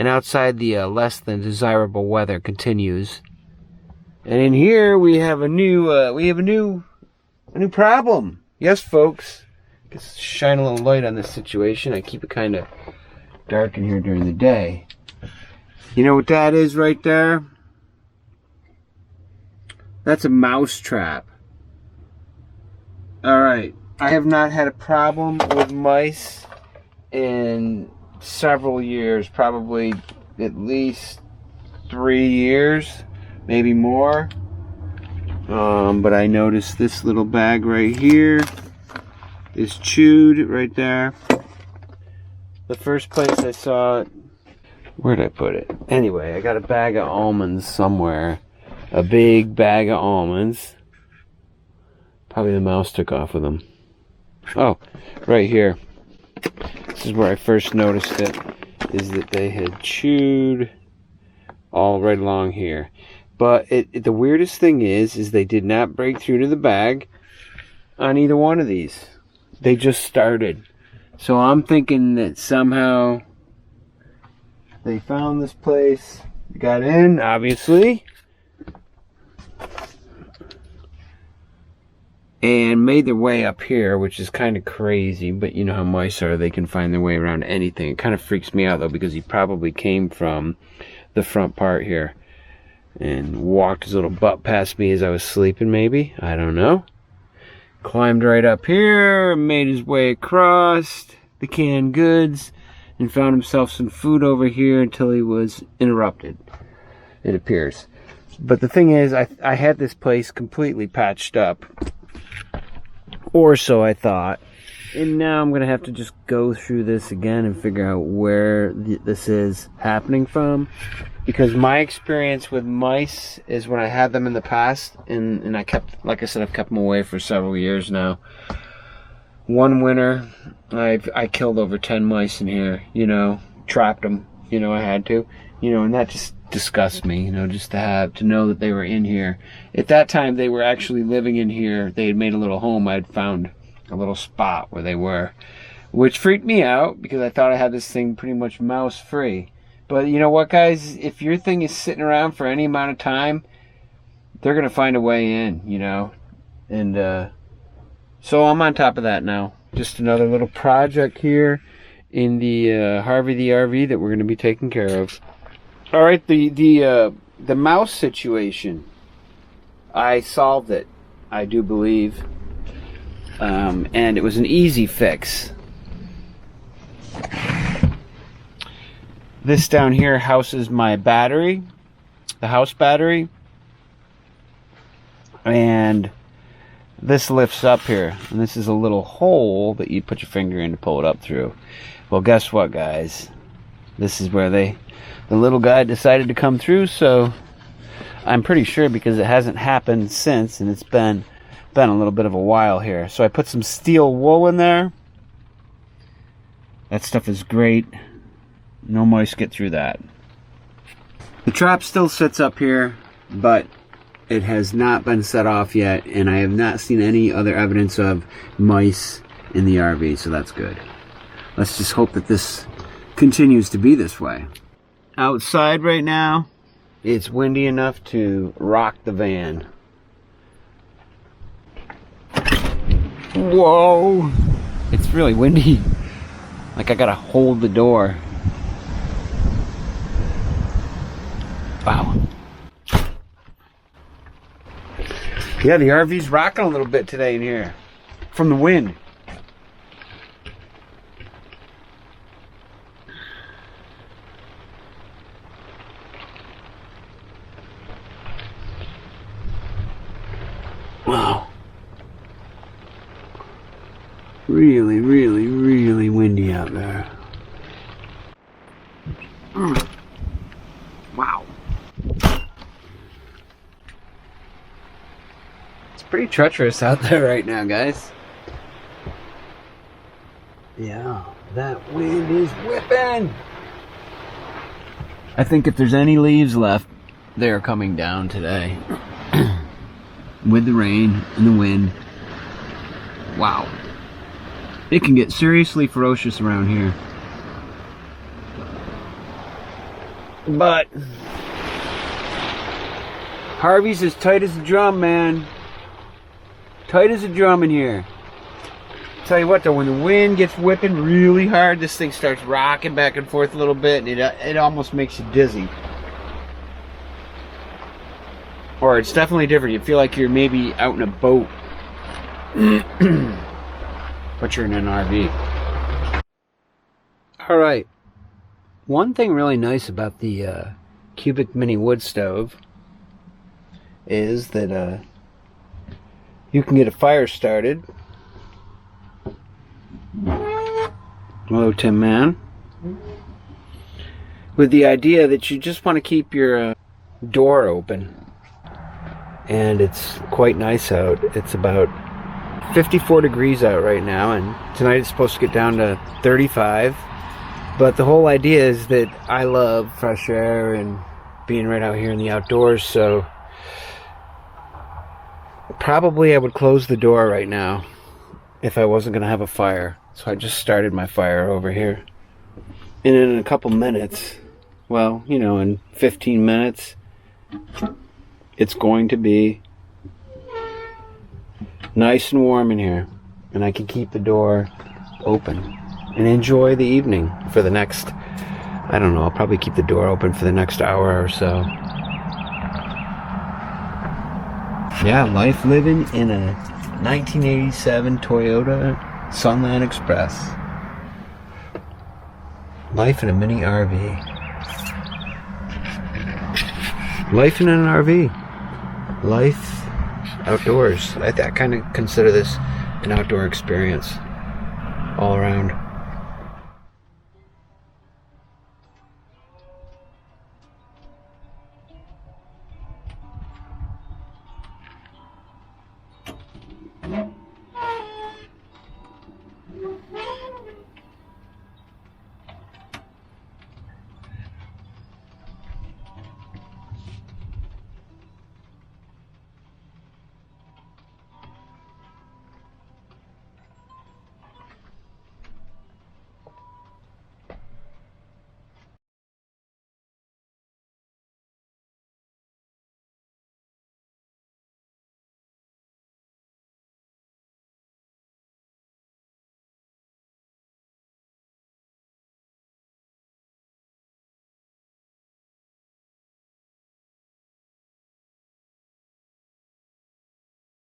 and outside the less than desirable weather continues. And in here we have a new problem. Yes, folks. Let's shine a little light on this situation. I keep it kind of dark in here during the day. You know what that is right there? That's a mouse trap. Alright, I have not had a problem with mice in several years, probably at least 3 years, maybe more. But I noticed this little bag right here is chewed right there. The first place I saw it, where'd I put it? Anyway, I got a bag of almonds somewhere. A big bag of almonds. Probably the mouse took off with them. Oh, right here. This is where I first noticed it, is that they had chewed all right along here. But the weirdest thing is they did not break through to the bag on either one of these. They just started. So I'm thinking that somehow they found this place, got in, obviously, and made their way up here, which is kind of crazy, but you know how mice are, they can find their way around anything. It kind of freaks me out though, because he probably came from the front part here and walked his little butt past me as I was sleeping, maybe, I don't know. Climbed right up here, made his way across the canned goods, and found himself some food over here until he was interrupted, it appears. But the thing is, I had this place completely patched up, or so I thought, and now I'm going to have to just go through this again and figure out where this is happening from. Because my experience with mice is when I had them in the past, and I kept, like I said, I've kept them away for several years now. One winter, I killed over 10 mice in here, you know, trapped them, you know, I had to, you know, and that just disgusts me, you know, just to know that they were in here. At that time, they were actually living in here. They had made a little home. I'd found a little spot where they were, which freaked me out because I thought I had this thing pretty much mouse free. But you know what, guys? If your thing is sitting around for any amount of time, they're going to find a way in, you know. And so I'm on top of that now. Just another little project here in the HaRVey the RV that we're going to be taking care of. All right, the mouse situation, I solved it, I do believe. And it was an easy fix. This down here houses my battery, the house battery, and this lifts up here, and this is a little hole that you put your finger in to pull it up through. Well, guess what, guys? This is where the little guy decided to come through, so I'm pretty sure, because it hasn't happened since, and it's been a little bit of a while here. So I put some steel wool in there. That stuff is great. No mice get through that. The trap still sits up here, but it has not been set off yet, and I have not seen any other evidence of mice in the RV, so that's good. Let's just hope that this continues to be this way. Outside right now, it's windy enough to rock the van. Whoa! It's really windy. Like I gotta hold the door. Wow. Yeah, the RV's rocking a little bit today in here from the wind. Wow. Really, really, really windy out there. Wow. It's pretty treacherous out there right now, guys. Yeah, that wind is whipping. I think if there's any leaves left, they're coming down today. With the rain and the wind. Wow. It can get seriously ferocious around here. But HaRVey's as tight as a drum, man. Tight as a drum in here. Tell you what though, when the wind gets whipping really hard, this thing starts rocking back and forth a little bit, and it almost makes you dizzy. Or it's definitely different. You feel like you're maybe out in a boat, but you're in an RV. Alright. One thing really nice about the cubic mini wood stove is that you can get a fire started. Hello, Tim Man. With the idea that you just want to keep your door open. And it's quite nice out. It's about 54 degrees out right now, and tonight it's supposed to get down to 35. But the whole idea is that I love fresh air and being right out here in the outdoors, so probably I would close the door right now if I wasn't going to have a fire. So I just started my fire over here. And in a couple minutes, well, you know, in 15 minutes, it's going to be nice and warm in here. And I can keep the door open and enjoy the evening for the next, I don't know, I'll probably keep the door open for the next hour or so. Yeah, life living in a 1987 Toyota Sunland Express. Life in a mini RV. Life in an RV. Life outdoors. I kind of consider this an outdoor experience all around.